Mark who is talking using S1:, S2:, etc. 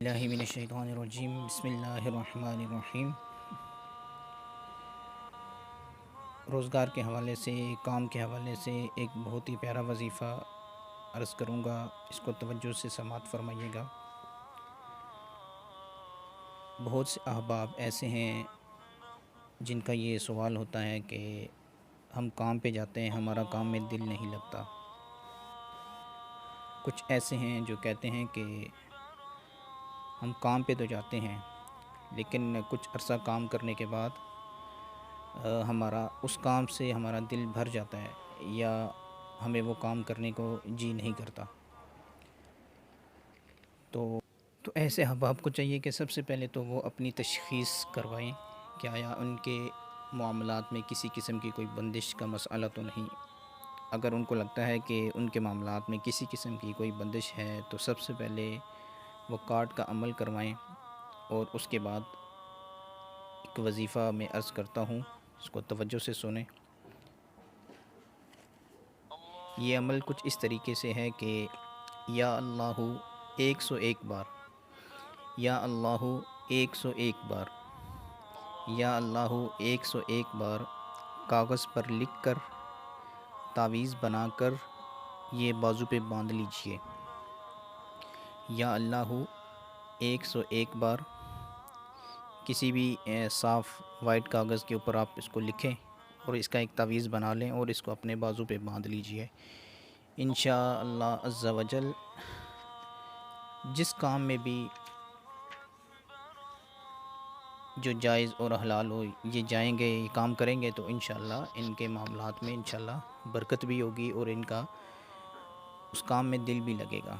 S1: اللہ من الشیطان الرجیم بسم اللہ الرحمن الرحیم۔ روزگار کے حوالے سے، کام کے حوالے سے ایک بہت ہی پیارا وظیفہ عرض کروں گا، اس کو توجہ سے سماعت فرمائیے گا۔ بہت سے احباب ایسے ہیں جن کا یہ سوال ہوتا ہے کہ ہم کام پہ جاتے ہیں، ہمارا کام میں دل نہیں لگتا۔ کچھ ایسے ہیں جو کہتے ہیں کہ ہم کام پہ تو جاتے ہیں لیکن کچھ عرصہ کام کرنے کے بعد ہمارا اس کام سے ہمارا دل بھر جاتا ہے یا ہمیں وہ کام کرنے کو جی نہیں کرتا۔ تو ایسے احباب کو چاہیے کہ سب سے پہلے تو وہ اپنی تشخیص کروائیں کہ آیا ان کے معاملات میں کسی قسم کی کوئی بندش کا مسئلہ تو نہیں۔ اگر ان کو لگتا ہے کہ ان کے معاملات میں کسی قسم کی کوئی بندش ہے تو سب سے پہلے وہ کارڈ کا عمل کروائیں، اور اس کے بعد ایک وظیفہ میں عرض کرتا ہوں، اس کو توجہ سے سنیں۔ یہ عمل کچھ اس طریقے سے ہے کہ یا اللہ 101 بار، یا اللہ 101 بار، یا اللہ 101 بار کاغذ پر لکھ کر تعویذ بنا کر یہ بازو پہ باندھ لیجئے۔ یا اللہ 101 بار کسی بھی صاف وائٹ کاغذ کے اوپر آپ اس کو لکھیں اور اس کا ایک تعویذ بنا لیں اور اس کو اپنے بازو پہ باندھ لیجئے۔ انشاءاللہ عز و جل جس کام میں بھی جو جائز اور حلال ہو یہ جائیں گے، یہ کام کریں گے تو انشاءاللہ ان کے معاملات میں انشاءاللہ برکت بھی ہوگی اور ان کا اس کام میں دل بھی لگے گا۔